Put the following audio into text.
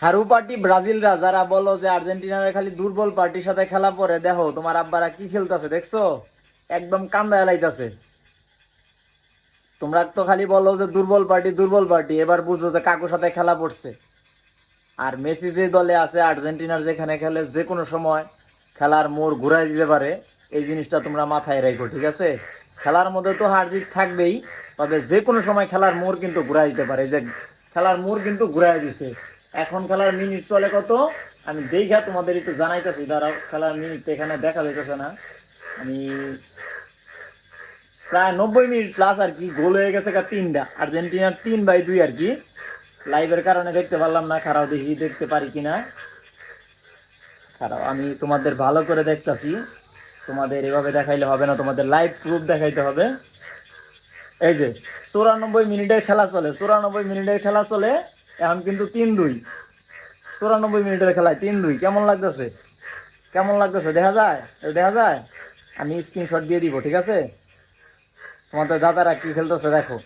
Haru party ব্রাজিলরা যারা বলো যে আর্জেন্টিনার খালি দুর্বল পার্টির সাথে খেলা পরে, দেখো তোমার আব্বারা কি খেলতেছে দেখছো, একদম কান্দা এলাইতাছে। তোমরা তো খালি বলো যে দুর্বল পার্টি দুর্বল পার্টি, এবার বুঝো যে কাকুর সাথে খেলা পড়ছে। আর মেসি যে দলে আছে, আর্জেন্টিনার যেখানে খেলে যে কোনো সময় খেলার মোড় ঘুরাই দিতে পারে। এই জিনিসটা তোমরা মাথায় রাখো, ঠিক আছে? খেলার মধ্যে তো হার জিত থাকবেই, তবে যে কোনো সময় খেলার মোড় কিন্তু ঘুরাই দিতে পারে। এই যে খেলার মোড় কিন্তু ঘুরাই দিছে। এখন খেলার মিনিট চলে কত, আমি দেখা তোমাদের একটু জানাইতেছি, দাঁড়াও। খেলার মিনিট এখানে দেখা যাইতেছে না। আমি প্রায় 90 মিনিট প্লাস আর কি, গোল হয়ে গেছে তিনটা, আর্জেন্টিনার 3-2 আর কি। লাইভের কারণে দেখতে পারলাম না, খারাপ দেখি দেখতে পারি কিনা। খারাপ, আমি তোমাদের ভালো করে দেখতাছি। তোমাদের এভাবে দেখাইলে হবে না, তোমাদের লাইভ প্রুফ দেখাইতে হবে। এই যে 94 মিনিটের খেলা চলে, 94 মিনিটের খেলা চলে। এখন কিন্তু 3-2। 94 মিনিটের খেলায় 3-2 কেমন লাগতেছে? কেমন লাগতেছে দেখা যায়? দেখা যায়। আমি স্ক্রিনশট দিয়ে দিব, ঠিক আছে? তোমাদের দাদারা কি খেলতেছে দেখো।